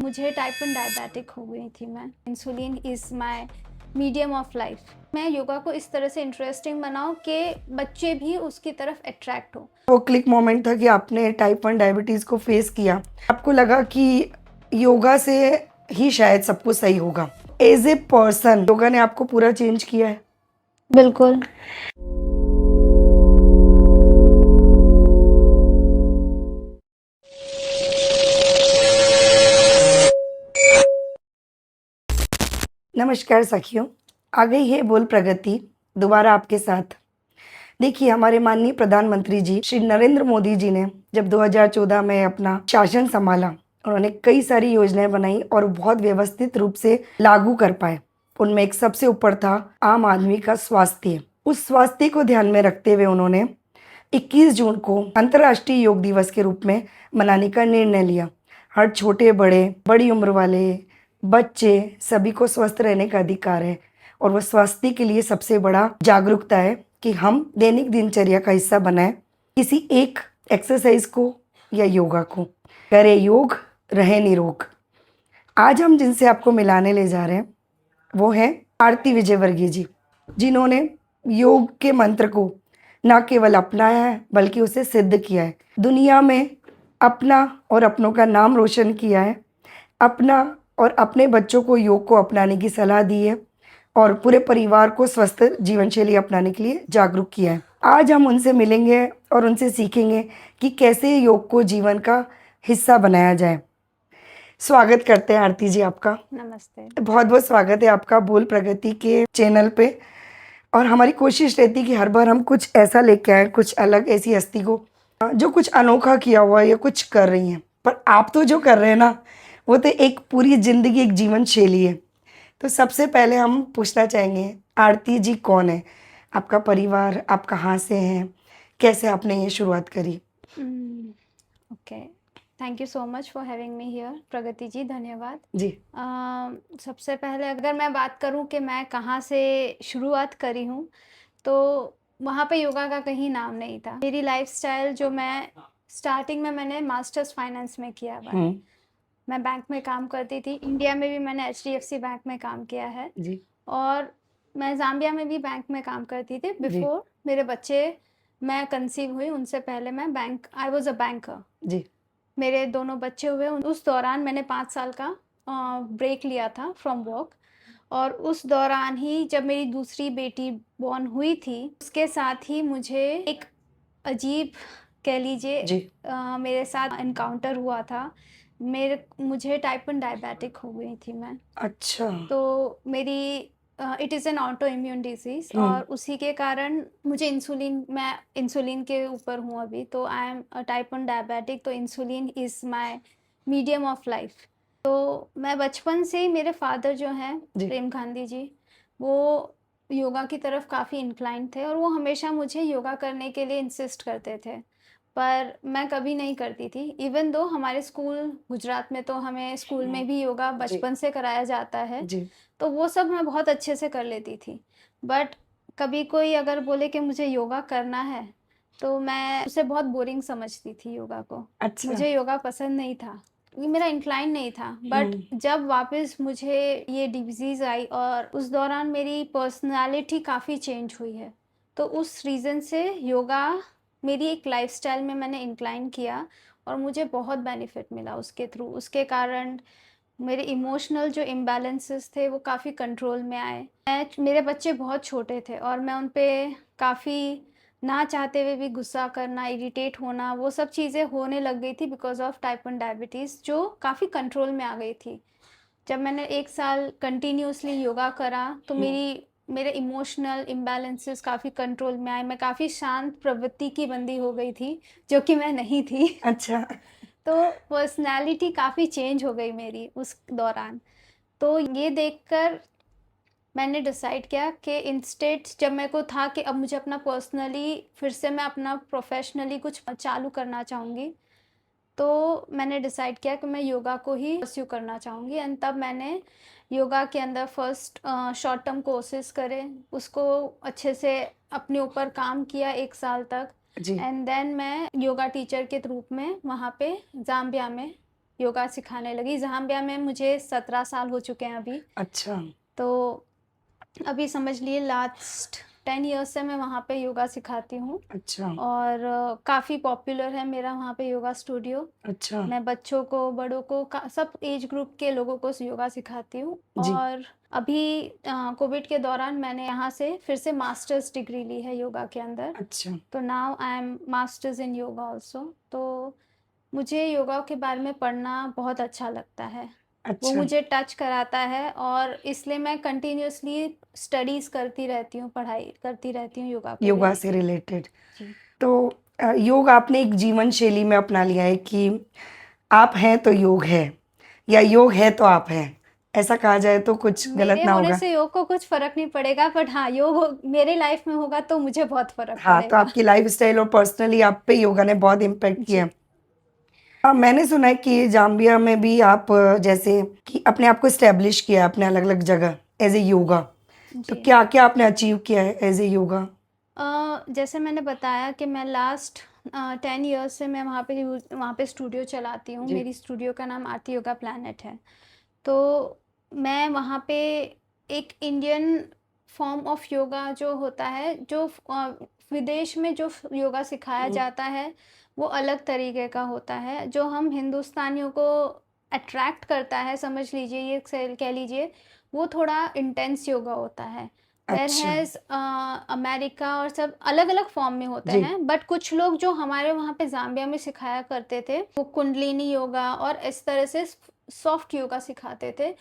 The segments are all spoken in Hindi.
मुझे टाइप 1 डायबिटिक हो गई थी मैं। Insulin is my medium of life. मैं योगा को इस तरह से इंटरेस्टिंग बनाऊँ कि बच्चे भी उसकी तरफ अट्रैक्ट हो। वो क्लिक मोमेंट था कि आपने टाइप 1 डायबिटीज़ को फेस किया। आपको लगा कि योगा से ही शायद सब कुछ सही होगा। एज ए पर्सन योगा ने आपको पूरा चेंज किया है। बिल्कुल। नमस्कार सखियों, आ गई है बोल प्रगति दोबारा आपके साथ। देखिए, हमारे माननीय प्रधानमंत्री जी श्री नरेंद्र मोदी जी ने जब 2014 में अपना शासन संभाला, उन्होंने कई सारी योजनाएं बनाई और बहुत व्यवस्थित रूप से लागू कर पाए। उनमें एक सबसे ऊपर था आम आदमी का स्वास्थ्य। उस स्वास्थ्य को ध्यान में रखते हुए उन्होंने 21 जून को अंतर्राष्ट्रीय योग दिवस के रूप में मनाने का निर्णय लिया। हर छोटे बड़े, बड़ी उम्र वाले, बच्चे सभी को स्वस्थ रहने का अधिकार है और वह स्वास्थ्य के लिए सबसे बड़ा जागरूकता है कि हम दैनिक दिनचर्या का हिस्सा बनाएं किसी एक एक्सरसाइज को या योगा को। करें योग, रहे निरोग। आज हम जिनसे आपको मिलाने ले जा रहे हैं वो हैं आरती विजयवर्गीय जी, जिन्होंने योग के मंत्र को न केवल अपनाया है बल्कि उसे सिद्ध किया है। दुनिया में अपना और अपनों का नाम रोशन किया है। अपना और अपने बच्चों को योग को अपनाने की सलाह दी है और पूरे परिवार को स्वस्थ जीवन शैली अपनाने के लिए जागरूक किया है। आज हम उनसे मिलेंगे और उनसे सीखेंगे कि कैसे योग को जीवन का हिस्सा बनाया जाए। स्वागत करते हैं आरती जी आपका। नमस्ते। बहुत बहुत स्वागत है आपका बोल प्रगति के चैनल पे। और हमारी कोशिश रहती है कि हर बार हम कुछ ऐसा लेके आए, कुछ अलग, ऐसी हस्ती को जो कुछ अनोखा किया हुआ है या कुछ कर रही हैं। पर आप तो जो कर रहे हैं ना, वो तो एक पूरी जिंदगी, एक जीवन शैली है। तो सबसे पहले हम पूछना चाहेंगे, आरती जी कौन है? आपका परिवार, आप कहाँ से हैं, कैसे आपने ये शुरुआत करी? Okay, thank you so much for having me here. Pragati ji, धन्यवाद जी। सबसे पहले अगर मैं बात करूं कि मैं कहाँ से शुरुआत करी हूँ, तो वहाँ पे योगा का कहीं नाम नहीं था। मेरी लाइफस्टाइल जो मैं स्टार्टिंग में मैंने मास्टर्स फाइनेंस में किया हुआ है। मैं बैंक में काम करती थी। इंडिया में भी मैंने एचडीएफसी बैंक में काम किया है जी। और मैं ज़ाम्बिया में भी बैंक में काम करती थी। बिफोर मेरे बच्चे, मैं कंसीव हुई उनसे पहले मैं आई वॉज अ बैंकर। जी। मेरे दोनों बच्चे हुए उस दौरान मैंने 5 साल का ब्रेक लिया था फ्रॉम वर्क। और उस दौरान ही जब मेरी दूसरी बेटी बॉर्न हुई थी, उसके साथ ही मुझे एक अजीब, कह लीजिए, जी। मेरे साथ एनकाउंटर हुआ था। मुझे टाइप 1 डायबिटिक हो गई थी मैं। अच्छा। तो मेरी it is an auto immune disease और उसी के कारण मुझे मैं इंसुलिन के ऊपर हूँ अभी। तो आई एम टाइप 1 डायबिटिक। तो insulin is my medium of life. तो मैं बचपन से ही, मेरे फादर जो हैं प्रेम गांधी जी, वो योगा की तरफ काफ़ी इंक्लाइन थे और वो हमेशा मुझे योगा करने के लिए इंसिस्ट करते थे, पर मैं कभी नहीं करती थी। इवन दो हमारे स्कूल गुजरात में, तो हमें स्कूल में भी योगा बचपन से कराया जाता है, तो वो सब मैं बहुत अच्छे से कर लेती थी। बट कभी कोई अगर बोले कि मुझे योगा करना है, तो मैं उसे बहुत बोरिंग समझती थी योगा को। अच्छा। मुझे योगा पसंद नहीं था, ये मेरा इंक्लाइन नहीं था। बट जब वापस मुझे ये डिजीज़ आई और उस दौरान मेरी पर्सनालिटी काफ़ी चेंज हुई है, तो उस रीज़न से योगा मेरी एक लाइफस्टाइल में मैंने इंक्लाइन किया और मुझे बहुत बेनिफिट मिला उसके थ्रू। उसके कारण मेरे इमोशनल जो इम्बैलेंसेस थे वो काफ़ी कंट्रोल में आए। मेरे बच्चे बहुत छोटे थे और मैं उन पे काफ़ी, ना चाहते हुए भी गुस्सा करना, इरिटेट होना, वो सब चीज़ें होने लग गई थी बिकॉज़ ऑफ टाइप 1 डायबिटीज़, जो काफ़ी कंट्रोल में आ गई थी। जब मैंने 1 साल कंटिन्यूअसली योगा करा तो मेरे इमोशनल इम्बैलेंसेस काफ़ी कंट्रोल में आए। मैं काफ़ी शांत प्रवृत्ति की बंदी हो गई थी, जो कि मैं नहीं थी। अच्छा। तो पर्सनैलिटी काफ़ी चेंज हो गई मेरी उस दौरान। तो ये देखकर मैंने डिसाइड किया कि इंस्टेड, जब मेरे को था कि अब मुझे अपना पर्सनली फिर से मैं अपना प्रोफेशनली कुछ चालू करना चाहूँगी, तो मैंने डिसाइड किया कि मैं योगा को ही परस्यू करना चाहूँगी। एंड तब मैंने योगा के अंदर फर्स्ट शॉर्ट टर्म कोर्सेज करे, उसको अच्छे से अपने ऊपर काम किया 1 साल तक। एंड देन मैं योगा टीचर के रूप में वहाँ पे ज़ाम्बिया में योगा सिखाने लगी। ज़ाम्बिया में मुझे 17 साल हो चुके हैं अभी। अच्छा। तो अभी समझ लिए लास्ट 10 ईयर्स से मैं वहाँ पे योगा सिखाती हूँ अच्छा। और काफ़ी पॉपुलर है मेरा वहाँ पे योगा स्टूडियो। अच्छा। मैं बच्चों को, बड़ों को, सब एज ग्रुप के लोगों को योगा सिखाती हूँ। जी। और अभी कोविड के दौरान मैंने यहाँ से फिर से मास्टर्स डिग्री ली है योगा के अंदर। अच्छा। तो now I am masters in yoga also. तो मुझे योगा के बारे में पढ़ना बहुत अच्छा लगता है। वो अच्छा। मुझे टच कराता है और इसलिए मैं कंटिन्यूअसली स्टडीज़ करती रहती हूँ, पढ़ाई करती रहती हूँ योगा को योगा से लेके। रिलेटेड। जी। तो योग आपने एक जीवन शैली में अपना लिया है कि आप हैं तो योग है, या योग है तो आप हैं। ऐसा कहा जाए तो कुछ गलत मेरे ना होने होगा। से योग को कुछ फ़र्क नहीं पड़ेगा, बट हाँ, योग मेरे लाइफ में होगा तो मुझे बहुत फ़र्क हाँ, तो पड़ेगा। आपकी लाइफ़स्टाइल और पर्सनली आप पे योगा ने बहुत इम्पैक्ट किया। जी। मैंने सुना है कि ज़ाम्बिया में भी आप जैसे कि अपने आप को एस्टैब्लिश किया है अपने अलग-अलग जगह एज़ ए योगा। तो जी। क्या-क्या आपने अचीव किया है एज़ ए योगा? जैसे मैंने बताया कि मैं लास्ट 10 ईयर्स से मैं वहाँ पे स्टूडियो चलाती हूँ। जी। मेरी स्टूडियो का नाम आरती योगा प्लैनेट है। तो मैं वहाँ पे एक इंडियन फॉर्म ऑफ योगा जो होता है, जो विदेश में जो योगा सिखाया हुँ। जाता है, वो अलग तरीके का होता है। जो हम हिंदुस्तानियों को अट्रैक्ट करता है, समझ लीजिए, ये कह लीजिए, वो थोड़ा इंटेंस योगा होता है। अच्छा। व्हेयरएज़ अमेरिका और सब अलग-अलग फ़ॉर्म में होते जी। हैं, बट कुछ लोग जो हमारे वहाँ पे ज़ाम्बिया में सिखाया करते थे, वो कुंडलिनी योगा और इस तरह से सॉफ्ट योगा सिखाते थे।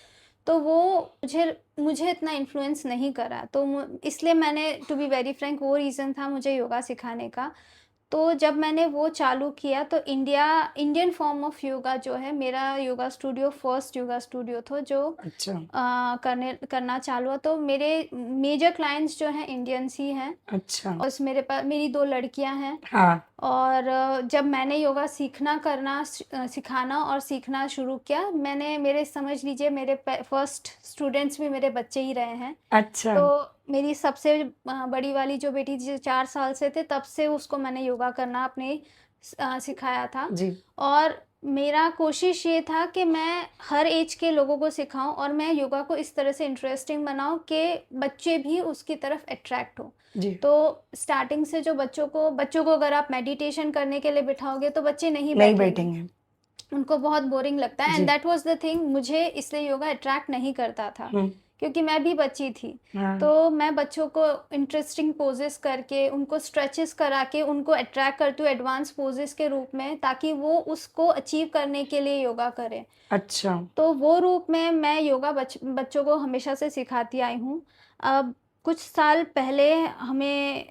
तो वो मुझे मुझे इतना इन्फ्लुएंस नहीं करा, तो इसलिए मैंने, टू बी वेरी फ्रैंक, वो रीज़न था मुझे योगा सिखाने का। तो जब मैंने वो चालू किया तो इंडियन फॉर्म ऑफ योगा जो है, मेरा yoga studio first yoga studio था जो अच्छा। करना चालू हुआ। तो मेरे मेजर क्लाइंट्स जो हैं इंडियंस ही हैं। अच्छा। और मेरे पास मेरी 2 लड़कियां हैं। हाँ। और जब मैंने योगा सिखाना और सीखना शुरू किया, मेरे, समझ लीजिए, मेरे फर्स्ट स्टूडेंट्स भी मेरे बच्चे ही रहे हैं। अच्छा। तो मेरी सबसे बड़ी वाली जो बेटी जो 4 साल से थे, तब से उसको मैंने योगा करना सिखाया था। जी। और मेरा कोशिश ये था कि मैं हर एज के लोगों को सिखाऊं और मैं योगा को इस तरह से इंटरेस्टिंग बनाऊं कि बच्चे भी उसकी तरफ अट्रैक्ट हो। जी। तो स्टार्टिंग से जो बच्चों को अगर आप मेडिटेशन करने के लिए बिठाओगे तो बच्चे नहीं नहीं बैठेंगे, बैठेंगे। उनको बहुत बोरिंग लगता है। एंड जी। दैट वाज द थिंग, मुझे इसलिए योगा अट्रैक्ट नहीं करता था, हुँ। क्योंकि मैं भी बच्ची थी। हाँ। तो मैं बच्चों को इंटरेस्टिंग पोजेस करके, उनको स्ट्रेचेस करा के उनको अट्रैक्ट करती हूँ एडवांस पोजेस के रूप में, ताकि वो उसको अचीव करने के लिए योगा करें। अच्छा। तो वो रूप में मैं योगा बच्चों को हमेशा से सिखाती आई हूँ। अब कुछ साल पहले हमें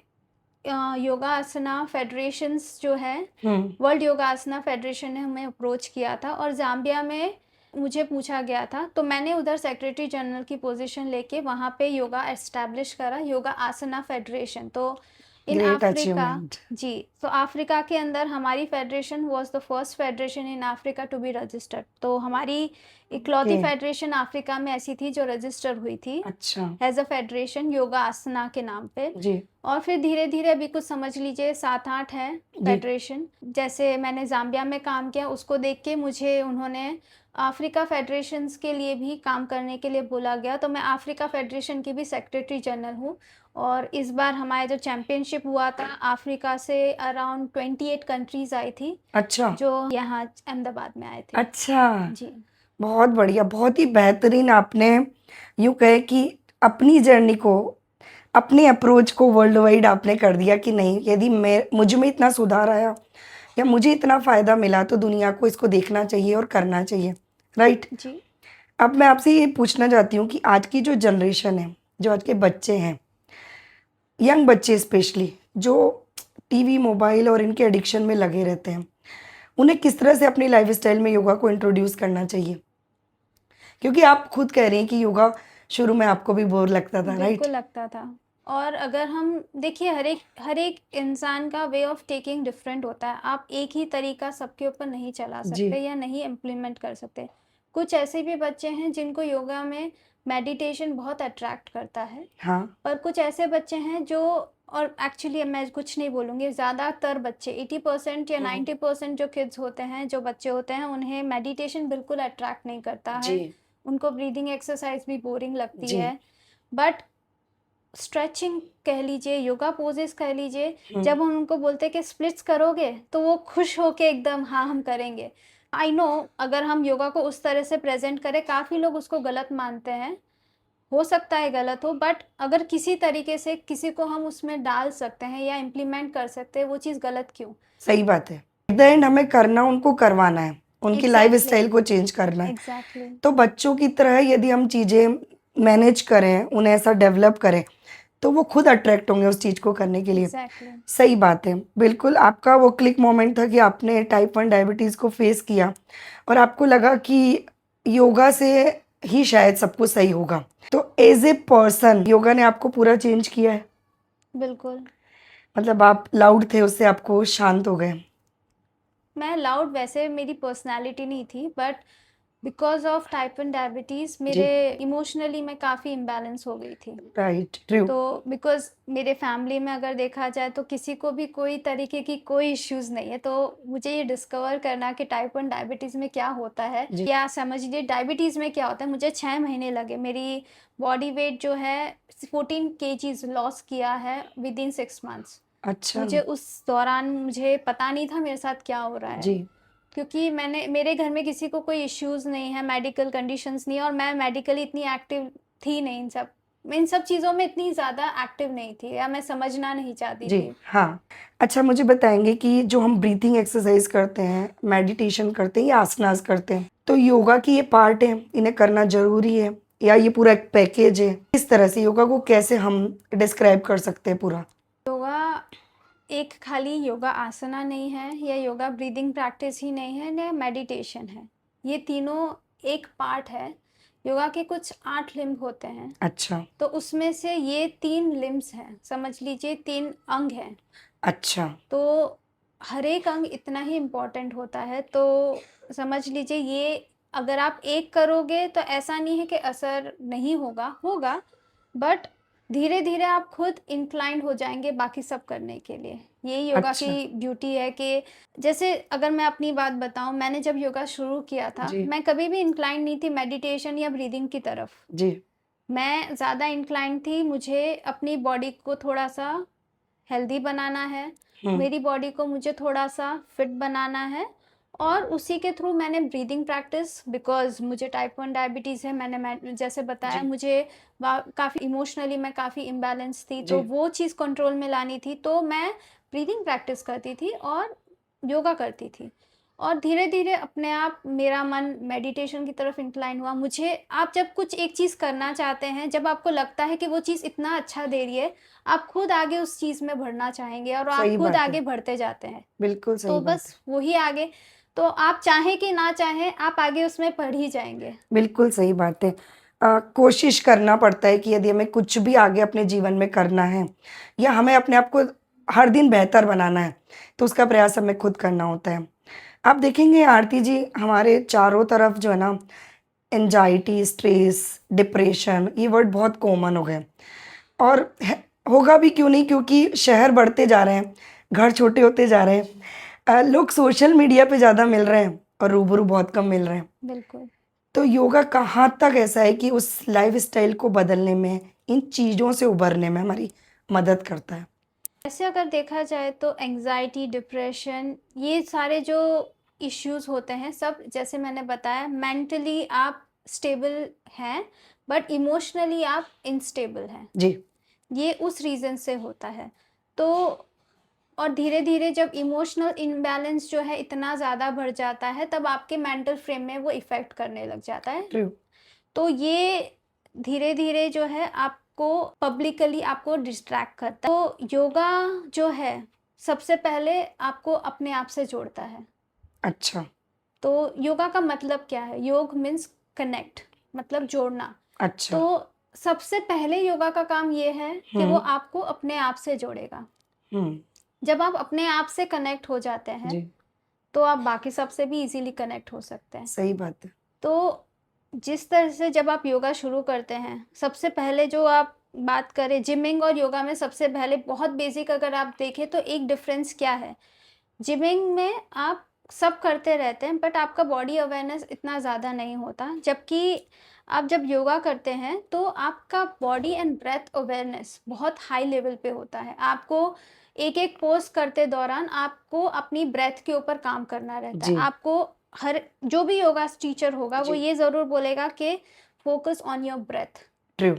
योगा आसना फेडरेशंस जो है, हुँ। वर्ल्ड योगा आसना फेडरेशन ने हमें अप्रोच किया था और ज़ाम्बिया में मुझे पूछा गया था। तो मैंने उधर सेक्रेटरी जनरल की पोजीशन लेके वहाँ पे योगा एस्टैब्लिश करा, योगा आसना फेडरेशन। तो इन ग्रेट अफ्रीका, अचीवमेंट। जी, तो अफ्रीका के अंदर हमारी federation was the first federation in Africa to be registered. तो हमारी ओके। इकलौती फेडरेशन अफ्रीका में ऐसी थी जो रजिस्टर हुई थी अच्छा। एज अ फेडरेशन योगा आसना के नाम पे। जी। और फिर धीरे-धीरे अभी कुछ समझ लीजिए 7-8 हैं जी। फेडरेशन। जैसे मैंने ज़ाम्बिया में काम किया, उसको देख के मुझे उन्होंने अफ्रीका फेडरेशंस के लिए भी काम करने के लिए बोला गया। तो मैं अफ्रीका फेडरेशन की भी सेक्रेटरी जनरल हूँ। और इस बार हमारा जो चैंपियनशिप हुआ था, अफ्रीका से अराउंड 28 कंट्रीज़ आई थी, अच्छा। जो यहाँ अहमदाबाद में आए थे। अच्छा। जी। बहुत बढ़िया, बहुत ही बेहतरीन आपने यूँ कहे कि अपनी जर्नी को, अपने अप्रोच को वर्ल्ड वाइड आपने कर दिया कि नहीं, यदि मुझ में इतना सुधार आया या मुझे इतना फ़ायदा मिला तो दुनिया को इसको देखना चाहिए और करना चाहिए, राइट? जी। अब मैं आपसे ये पूछना चाहती हूँ कि आज की जो जनरेशन है, जो आज के बच्चे हैं, यंग बच्चे स्पेशली, जो टीवी, मोबाइल और इनके एडिक्शन में लगे रहते हैं, उन्हें किस तरह से अपनी लाइफ़स्टाइल में योगा को इंट्रोड्यूस करना चाहिए? क्योंकि आप खुद कह रही हैं कि योगा शुरू में आपको भी बोर लगता था, राइट? बिल्कुल लगता था। और अगर हम देखिए, हर एक इंसान का वे ऑफ टेकिंग डिफरेंट होता है। आप एक ही तरीका सबके ऊपर नहीं चला जी। सकते या नहीं इम्प्लीमेंट कर सकते। कुछ ऐसे भी बच्चे हैं जिनको योगा में मेडिटेशन बहुत अट्रैक्ट करता है, हाँ। और कुछ ऐसे बच्चे हैं जो और एक्चुअली मैं कुछ नहीं बोलूँगी, ज़्यादातर बच्चे 80% या 90% जो किड्स होते हैं, जो बच्चे होते हैं, उन्हें मेडिटेशन बिल्कुल अट्रैक्ट नहीं करता है। जी उनको ब्रीदिंग एक्सरसाइज भी बोरिंग लगती जी है। बट स्ट्रेचिंग कह लीजिए, योगा पोजेस कह लीजिए, हम्म, जब हम उनको बोलते हैं कि स्प्लिट्स करोगे, तो वो खुश होके एकदम हाँ हम करेंगे। आई नो, अगर हम योगा को उस तरह से प्रेजेंट करें, काफ़ी लोग उसको गलत मानते हैं, हो सकता है गलत हो, बट अगर किसी तरीके से किसी को हम उसमें डाल सकते हैं या इम्प्लीमेंट कर सकते हैं, वो चीज़ गलत क्यों? सही बात है। एट द एंड हमें करना उनको करवाना है, उनकी लाइफ एग्जैक्टली, स्टाइल को चेंज करना है। एग्जैक्टली, तो बच्चों की तरह यदि हम चीज़ें मैनेज करें, उन्हें ऐसा डेवलप करें, तो वो खुद अट्रैक्ट होंगे उस चीज़ को करने के लिए। एग्जैक्टली। सही बात है। बिल्कुल आपका वो क्लिक मोमेंट था कि आपने टाइप 1 डायबिटीज़ को फेस किया और आपको लगा कि योगा से ही शायद सब कुछ सही होगा। तो एज़ ए पर्सन योगा ने आपको पूरा चेंज किया है? बिल्कुल। मतलब आप लाउड थे, उससे आपको शांत हो गए? मैं लाउड, वैसे मेरी पर्सनालिटी नहीं थी, but because of type 1 diabetes मेरे जी, इमोशनली मैं काफ़ी इम्बैलेंस हो गई थी। Right, true. तो बिकॉज मेरे फैमिली में अगर देखा जाए तो किसी को भी कोई तरीके की कोई इश्यूज नहीं है, तो मुझे ये डिस्कवर करना कि टाइप 1 डायबिटीज़ में क्या होता है, जी, या समझ लीजिए डायबिटीज़ में क्या होता है, मुझे 6 महीने लगे। मेरी बॉडी वेट जो है 14 केजीज लॉस किया है विद इन 6 मंथ्स। अच्छा, मुझे उस दौरान मुझे पता नहीं था मेरे साथ क्या हो रहा है, जी, क्योंकि मेरे घर में किसी को कोई इश्यूज नहीं है, मेडिकल कंडीशंस नहीं है, और मैं मेडिकली इतनी एक्टिव थी नहीं। मैं इन सब चीज़ों में इतनी ज़्यादा एक्टिव नहीं थी, या मैं समझना नहीं चाहती जी, थी। हाँ। अच्छा मुझे बताएँगे कि जो हम ब्रीथिंग एक्सरसाइज़ करते हैं, मेडिटेशन करते हैं या आसनास करते हैं, तो योगा की ये पार्ट है, इन्हें करना ज़रूरी है या ये पूरा एक पैकेज है? किस तरह से योगा को कैसे हम डिस्क्राइब कर सकते हैं पूरा? योगा एक खाली योगा आसना नहीं है, या योगा ब्रीदिंग प्रैक्टिस ही नहीं है, या मेडिटेशन है। ये तीनों एक पार्ट है। योगा के कुछ 8 लिम्ब होते हैं, अच्छा, तो उसमें से ये 3 लिम्ब्स हैं, समझ लीजिए 3 अंग हैं। अच्छा, तो हर एक अंग इतना ही इम्पोर्टेंट होता है, तो समझ लीजिए ये अगर आप एक करोगे तो ऐसा नहीं है कि असर नहीं होगा, होगा, बट धीरे धीरे आप खुद इंक्लाइंड हो जाएंगे बाकी सब करने के लिए। यही योगा अच्छा, की ब्यूटी है कि जैसे अगर मैं अपनी बात बताऊं, मैंने जब योगा शुरू किया था, जी, मैं कभी भी इंक्लाइंड नहीं थी मेडिटेशन या ब्रीदिंग की तरफ। जी, मैं ज़्यादा इंक्लाइंड थी, मुझे अपनी बॉडी को थोड़ा सा हेल्दी बनाना है, हुँ, मेरी बॉडी को मुझे थोड़ा-सा फिट बनाना है, और उसी के थ्रू मैंने ब्रीदिंग प्रैक्टिस, बिकॉज़ मुझे टाइप 1 डायबिटीज़ है, मैं जैसे बताया, जी, मुझे काफ़ी इमोशनली मैं काफ़ी इम्बैलेंस थी, तो जी, वो चीज़ कंट्रोल में लानी थी, तो मैं ब्रीदिंग प्रैक्टिस करती थी और योगा करती थी। और धीरे-धीरे अपने आप मेरा मन मेडिटेशन की तरफ इंक्लाइन हुआ। मुझे, आप जब कुछ एक चीज़ करना चाहते हैं, जब आपको लगता है कि वो चीज़ इतना अच्छा दे रही है, आप खुद आगे उस चीज़ में बढ़ना चाहेंगे, और आप सही खुद बात है। आगे बढ़ते जाते हैं। बिल्कुल सही तो बात है। बस वही आगे, तो आप चाहें कि ना चाहें, आप आगे उसमें बढ़ ही जाएँगे। बिल्कुल सही बात है। कोशिश करना पड़ता है कि यदि हमें कुछ भी आगे अपने जीवन में करना है या हमें अपने आप को हर दिन बेहतर बनाना है, तो उसका प्रयास हमें खुद करना होता है। आप देखेंगे आरती जी हमारे चारों तरफ जो है ना एंग्जायटी, स्ट्रेस, डिप्रेशन ये वर्ड बहुत कॉमन हो गए और होगा भी क्यों नहीं क्योंकि शहर बढ़ते जा रहे हैं, घर छोटे होते जा रहे हैं। लोग सोशल मीडिया पे ज़्यादा मिल रहे हैं और रूबरू बहुत कम मिल रहे हैं। बिल्कुल। तो योगा कहाँ तक ऐसा है कि उस लाइफ़स्टाइल को बदलने में, इन चीज़ों से उभरने में हमारी मदद करता है? ऐसे अगर देखा जाए तो एंग्जायटी, डिप्रेशन, ये सारे जो इश्यूज़ होते हैं, सब जैसे मैंने बताया, मेंटली आप स्टेबल हैं, बट इमोशनली आप इनस्टेबल हैं। जी, ये उस रीज़न से होता है। तो और धीरे-धीरे जब इमोशनल इम्बैलेंस जो है इतना ज़्यादा बढ़ जाता है, तब आपके मेंटल फ्रेम में वो इफ़ेक्ट करने लग जाता है। ट्रू, तो ये धीरे-धीरे जो है आपको पब्लिकली आपको डिस्ट्रैक्ट करता है। तो योगा जो है, सबसे पहले आपको अपने आप से जोड़ता है। अच्छा, तो योगा का मतलब क्या है? योग मीन्स कनेक्ट, मतलब जोड़ना। अच्छा, तो सबसे पहले योगा का काम ये है कि वो हुँ, आपको अपने आप से जोड़ेगा। हुँ, जब आप अपने आप से कनेक्ट हो जाते हैं, जी, तो आप बाकी सबसे भी इज़ीली कनेक्ट हो सकते हैं। सही बात है। तो जिस तरह से जब आप योगा शुरू करते हैं, सबसे पहले जो आप बात करें जिमिंग और योगा में, सबसे पहले बहुत बेसिक अगर आप देखें तो एक डिफरेंस क्या है। जिमिंग में आप सब करते रहते हैं बट आपका बॉडी अवेयरनेस इतना ज़्यादा नहीं होता, जबकि आप जब योगा करते हैं तो आपका बॉडी एंड ब्रेथ अवेयरनेस बहुत हाई लेवल पे होता है। आपको एक एक पोज करते दौरान आपको अपनी ब्रेथ के ऊपर काम करना रहता है। जी, आपको हर जो भी योगा टीचर होगा वो जी, ये ज़रूर बोलेगा कि focus on your breath. True.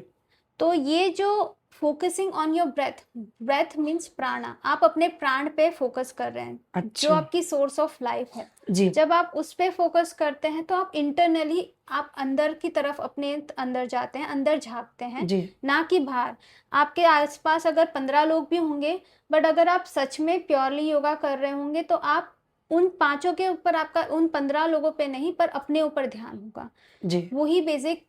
तो ये जो focusing on your breath, breath means prana, आप अपने प्राण पे फोकस कर रहे हैं जो अच्छा, आपकी सोर्स ऑफ लाइफ है। जी, जब आप उस पे फोकस करते हैं तो आप इंटरनली आप अंदर की तरफ अपने अंदर जाते हैं, अंदर झांकते हैं, जी, ना कि बाहर। आपके आसपास अगर 15 लोग भी होंगे बट अगर आप सच में प्योरली योगा कर रहे होंगे तो आप उन पांचों के ऊपर, आपका उन 15 लोगों पे नहीं पर अपने ऊपर ध्यान होगा। जी, वही बेसिक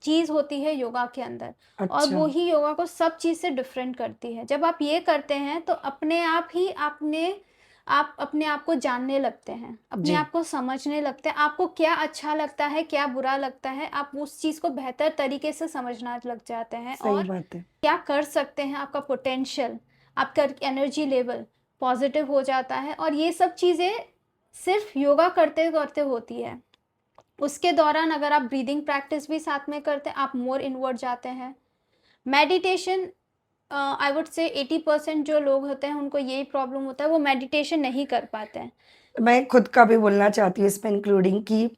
चीज होती है योगा के अंदर, और अच्छा, वो ही योगा को सब चीज से डिफरेंट करती है। जब आप ये करते हैं तो अपने आप ही आप अपने आप को जानने लगते हैं, अपने जी, आप को समझने लगते हैं। आपको क्या अच्छा लगता है, क्या बुरा लगता है, आप उस चीज को बेहतर तरीके से समझना लग जाते हैं, सही और बात है। क्या कर सकते हैं, आपका पोटेंशियल, आपका एनर्जी लेवल पॉजिटिव हो जाता है। और ये सब चीजें सिर्फ योगा करते करते होती है। उसके दौरान अगर आप ब्रीदिंग प्रैक्टिस भी साथ में करते हैं, आप मोर इनवर्ड जाते हैं। मेडिटेशन, आई वुड से 80% जो लोग होते हैं उनको यही प्रॉब्लम होता है, वो मेडिटेशन नहीं कर पाते हैं। मैं खुद का भी बोलना चाहती हूँ इसमें इंक्लूडिंग कि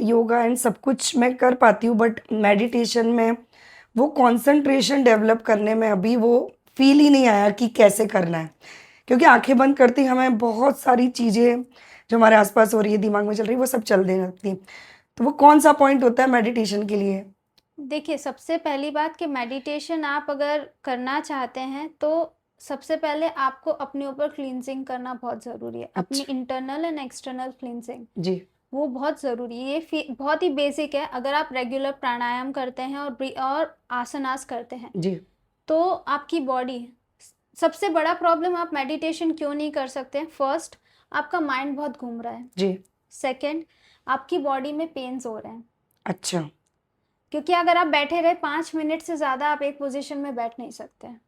योगा एंड सब कुछ मैं कर पाती हूँ, बट मेडिटेशन में वो कंसंट्रेशन डेवलप करने में अभी वो फील ही नहीं आया कि कैसे करना है। क्योंकि आंखें बंद करती हमें बहुत सारी चीज़ें जो हमारे आसपास हो रही है, दिमाग में चल रही है, वो सब चल देने लगती हैं। तो वो कौन सा पॉइंट होता है मेडिटेशन के लिए? देखिए, सबसे पहली बात कि मेडिटेशन आप अगर करना चाहते हैं तो सबसे पहले आपको अपने ऊपर क्लींजिंग करना बहुत ज़रूरी है, अपनी अच्छा, इंटरनल एंड एक्सटर्नल क्लींजिंग। जी, वो बहुत ज़रूरी है, ये बहुत ही बेसिक है। अगर आप रेगुलर प्राणायाम करते हैं और आसनास करते हैं जी, तो आपकी बॉडी, सबसे बड़ा प्रॉब्लम आप मेडिटेशन क्यों नहीं कर सकते हैं, फर्स्ट आपका माइंड बहुत घूम रहा है, जी, सेकंड आपकी बॉडी में पेन्स हो रहे हैं। अच्छा, क्योंकि अगर आप बैठे रहे 5 मिनट से ज़्यादा आप एक पोजीशन में बैठ नहीं सकते हैं।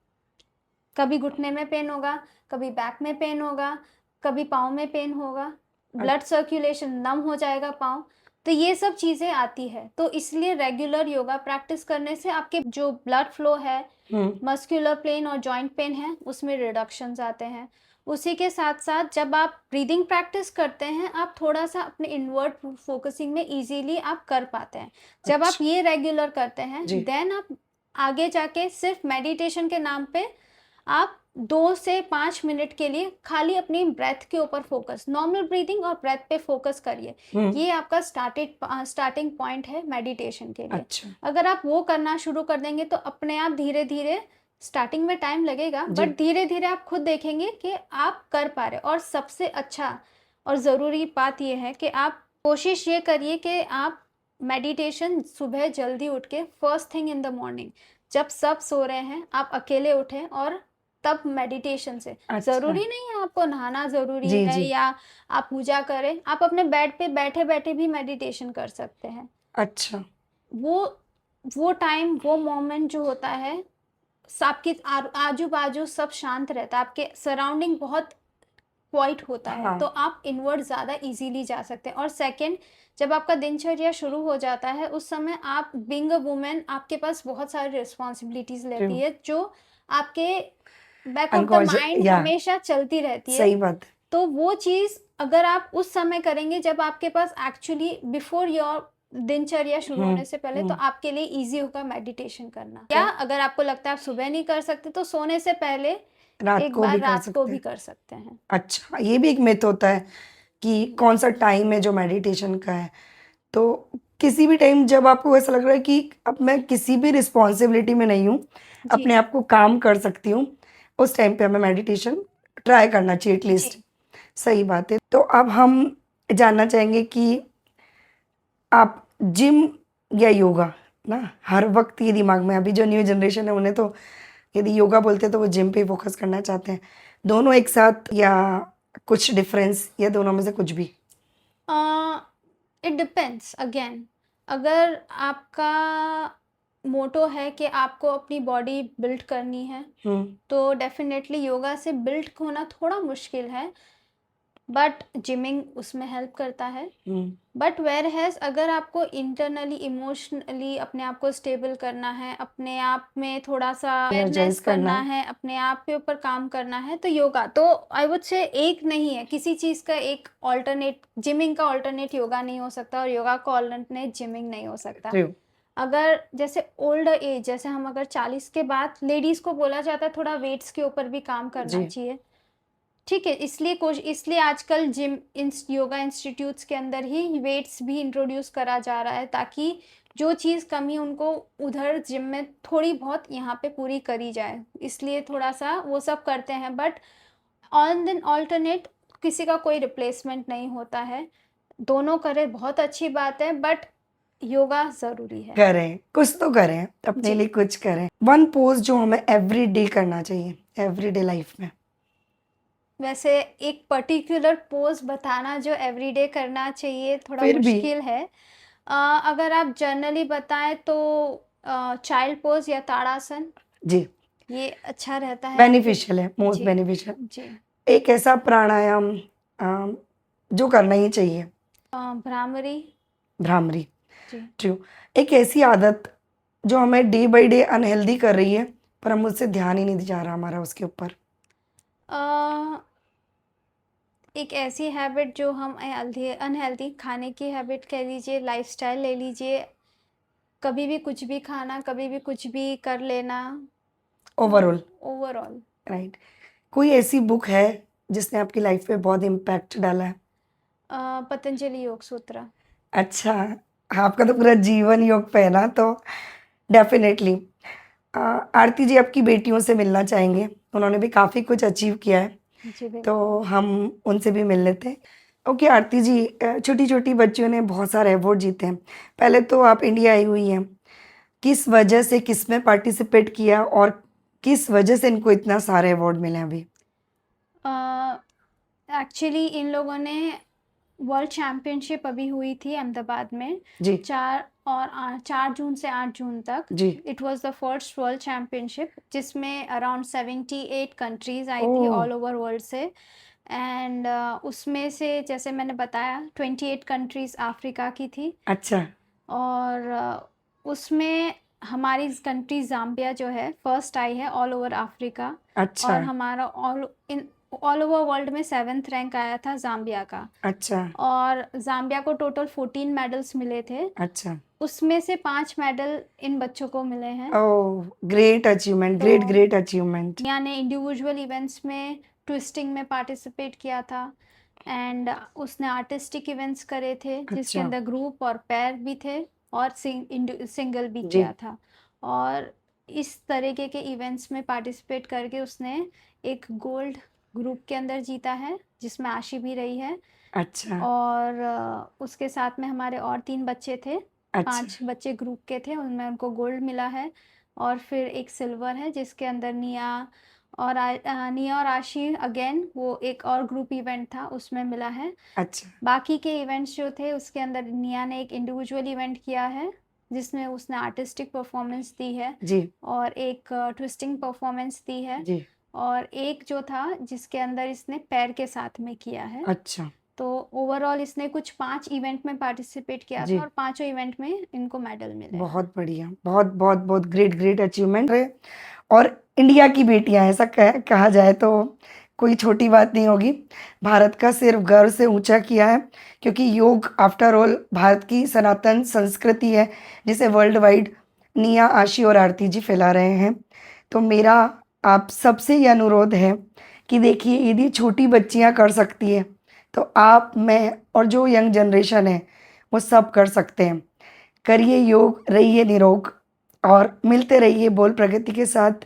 कभी घुटने में पेन होगा, कभी बैक में पेन होगा, कभी पाँव में पेन होगा, अ, ब्लड सर्कुलेशन नम हो जाएगा पाँव। तो ये सब चीज़ें आती है, तो इसलिए रेगुलर योगा प्रैक्टिस करने से आपके जो ब्लड फ्लो है, हुँ, मस्कुलर पेन और जॉइंट पेन है, उसमें रिडक्शंस आते हैं। उसी के साथ-साथ जब आप ब्रीदिंग प्रैक्टिस करते हैं, आप थोड़ा-सा अपने इनवर्ट फोकसिंग में ईज़िली आप कर पाते हैं। जब आप अच्छा, ये रेगुलर करते हैं, जी, देन आप आगे जाके सिर्फ मेडिटेशन के नाम पे आप 2 से 5 मिनट के लिए खाली अपनी ब्रेथ के ऊपर फोकस, नॉर्मल ब्रीदिंग और ब्रेथ पे फोकस करिए। हुँ, ये आपका स्टार्टिंग पॉइंट है मेडिटेशन के लिए। अच्छा, अगर आप वो करना शुरू कर देंगे तो अपने आप धीरे-धीरे, स्टार्टिंग में टाइम लगेगा जी, बट धीरे-धीरे आप खुद देखेंगे कि आप कर पा रहे हो। और सबसे अच्छा और ज़रूरी बात ये है कि आप कोशिश ये करिए कि आप मेडिटेशन सुबह जल्दी उठ के first thing in the morning, जब सब सो रहे हैं, आप अकेले उठें और तब मेडिटेशन से। अच्छा, ज़रूरी नहीं है आपको नहाना ज़रूरी जी, है जी, या आप पूजा करें, आप अपने बेड पे बैठे-बैठे भी मेडिटेशन कर सकते हैं। अच्छा, वो वो टाइम, वो मोमेंट जो होता है, आपके आजू बाजू सब शांत रहता है, आपके सराउंडिंग बहुत क्वाइट होता है, हाँ, तो आप इनवर्ड ज़्यादा इजीली जा सकते हैं। और सेकंड, जब आपका दिनचर्या शुरू हो जाता है उस समय आप बीइंग अ वुमेन, आपके पास बहुत सारी रिस्पॉन्सिबिलिटीज ट्रू, रहती है जो आपके back of the unconscious mind या हमेशा चलती रहती है। सही बात है। तो वो चीज़ अगर आप उस समय करेंगे जब आपके पास एक्चुअली बिफोर योर दिनचर्या शुरू हुँ, होने से पहले, तो हुँ, आपके लिए इजी होगा मेडिटेशन करना। या अगर आपको लगता है आप सुबह नहीं कर सकते तो सोने से पहले रात एक को बार भी कर रात को सकते भी हैं। कर सकते हैं। अच्छा, ये भी एक मिथ होता है कि कौन-सा टाइम है जो मेडिटेशन का है। तो किसी भी टाइम जब आपको ऐसा लग रहा है कि अब मैं किसी भी रिस्पॉन्सिबिलिटी में नहीं हूँ, जी, अपने आप को काम कर सकती हूँ, उस टाइम पे हमें मेडिटेशन ट्राई करना चाहिए जी, एटलीस्ट। सही बात है। तो अब हम जानना चाहेंगे कि आप जिम या योगा ना, हर वक़्त ये दिमाग में अभी जो न्यू जनरेशन है उन्हें तो यदि योगा बोलते हैं तो वो जिम पे ही फ़ोकस करना चाहते हैं। दोनों एक साथ या कुछ डिफ़रेंस या दोनों में से कुछ भी? It depends again. अगर आपका मोटो है कि आपको अपनी बॉडी बिल्ड करनी है, तो डेफ़िनेटली योगा से बिल्ड होना थोड़ा मुश्किल है, बट जिमिंग उसमें हेल्प करता है। बट व्हेयरएज़ अगर आपको इंटरनली, इमोशनली अपने आप को स्टेबल करना है, अपने आप में थोड़ा-सा एनर्जाइज अवेयरनेस करना करना है। है, अपने आप के ऊपर काम करना है, तो योगा तो आई वुड से एक नहीं है, किसी चीज़ का एक अल्टरनेट, जिमिंग का अल्टरनेट योगा नहीं हो सकता और योगा का अल्टरनेट जिमिंग नहीं हो सकता। ट्रू। अगर जैसे ओल्ड एज, जैसे हम अगर 40 के बाद, लेडीज़ को बोला जाता है थोड़ा वेट्स के ऊपर भी काम करना जी। चाहिए। ठीक है, इसलिए आजकल जिम योगा इंस्टीट्यूट्स के अंदर ही वेट्स भी इंट्रोड्यूस करा जा रहा है, ताकि जो चीज़ कमी उनको उधर जिम में थोड़ी बहुत यहाँ पे पूरी करी जाए, इसलिए थोड़ा सा वो सब करते हैं। बट ऑन देन ऑल्टरनेट किसी का कोई रिप्लेसमेंट नहीं होता है, दोनों करें बहुत अच्छी बात है, बट योगा ज़रूरी है। करें, कुछ तो करें, अपने जी। लिए कुछ करें। वन पोज जो हमें एवरीडे करना चाहिए, एवरीडे लाइफ में। वैसे एक पर्टिकुलर पोज बताना जो एवरीडे करना चाहिए थोड़ा फिर भी मुश्किल है। अगर आप जनरली बताएं तो चाइल्ड पोज या ताड़ासन, जी, ये अच्छा रहता है आपके। बेनिफिशियल है, मोस्ट जी। बेनिफिशियल। जी। एक ऐसा प्राणायाम अ, जो करना ही चाहिए, भ्रामरी। भ्रामरी। जी। ट्रू। एक ऐसी आदत जो हमें डे बाय डे अनहेल्दी कर रही है, पर हम उससे ध्यान ही नहीं जा रहा हमारा उसके ऊपर। अ, एक ऐसी हैबिट जो हम अनहेल्दी खाने की हैबिट कह लीजिए, लाइफस्टाइल ले लीजिए, कभी भी कुछ भी खाना, कभी भी कुछ भी कर लेना, ओवरऑल, ओवरऑल। राइट। कोई ऐसी बुक है जिसने आपकी लाइफ पे बहुत इम्पैक्ट डाला है? पतंजलि योग सूत्र। अच्छा, आपका तो पूरा जीवन योग पे है ना, तो डेफिनेटली। आरती जी आपकी बेटियों से मिलना चाहेंगे, उन्होंने भी काफ़ी कुछ अचीव किया है, जी बिल्कुल। तो हम उनसे भी मिल लेते हैं। ओके आरती जी, छोटी छोटी बच्चियों ने बहुत सारे अवार्ड जीते हैं। पहले तो आप इंडिया आई हुई हैं, किस वजह से, किस में पार्टिसिपेट किया और किस वजह से इनको इतना सारे अवार्ड मिले हैं अभी? एक्चुअली इन लोगों ने वर्ल्ड चैम्पियनशिप अभी हुई थी अहमदाबाद में, जी 4 जून से 8 जून तक। जी। It was the first world championship जिसमें अराउंड 78 कंट्रीज आई थी ओह, ऑल ओवर वर्ल्ड से। एंड उसमें से जैसे मैंने बताया 28 कंट्रीज अफ्रीका की थी, अच्छा और उसमें हमारी कंट्री ज़ाम्बिया जो है फर्स्ट आई है ऑल ओवर अफ्रीका, अच्छा और हमारा ऑल ओवर वर्ल्ड में 7th रैंक आया था ज़ाम्बिया का। अच्छा और ज़ाम्बिया को टोटल 14 मेडल्स मिले थे, अच्छा। उसमें से 5 मेडल इन बच्चों को मिले हैं। ओह, ग्रेट अचीवमेंट, तो ग्रेट ग्रेट अचीवमेंट। निया ने इंडिविजुअल इवेंट्स में ट्विस्टिंग में पार्टिसिपेट किया था, एंड उसने आर्टिस्टिक इवेंट्स करे थे जिसके अच्छा अंदर ग्रुप और पैर भी थे, और सिंगल भी जी। किया था। और इस तरीके के इवेंट्स में पार्टिसिपेट करके उसने एक गोल्ड ग्रुप के अंदर जीता है, जिसमें आशी भी रही है। अच्छा और उसके साथ में हमारे और 3 बच्चे थे, अच्छा 5 बच्चे ग्रुप के थे, उनमें उनको गोल्ड मिला है। और फिर एक सिल्वर है जिसके अंदर निया और आशी अगेन वो एक और ग्रुप इवेंट था उसमें मिला है। अच्छा बाकी के इवेंट्स जो थे उसके अंदर निया ने एक इंडिविजुअल इवेंट किया है जिसमें उसने आर्टिस्टिक परफॉर्मेंस दी है, जी और एक ट्विस्टिंग परफॉर्मेंस दी है, जी। और एक जो था जिसके अंदर इसने पैर के साथ में किया है। अच्छा तो ओवरऑल इसने कुछ 5 इवेंट में पार्टिसिपेट किया जी, था, और पांचों इवेंट में इनको मेडल मिले हैं। बहुत बढ़िया, बहुत बहुत बहुत ग्रेट ग्रेट अचीवमेंट है। और इंडिया की बेटियां, ऐसा कहा जाए तो कोई छोटी बात नहीं होगी। भारत का सिर्फ गर्व से ऊंचा किया है, क्योंकि योग आफ्टर ऑल भारत की सनातन संस्कृति है, जिसे वर्ल्ड वाइड निया, आशी और आरती जी फैला रहे हैं। तो मेरा आप सबसे ये अनुरोध है कि देखिए, यदि छोटी बच्चियां कर सकती है, तो आप, मैं और जो यंग जनरेशन है वो सब कर सकते हैं। करिए योग, रहिए निरोग, और मिलते रहिए बोल प्रगति के साथ।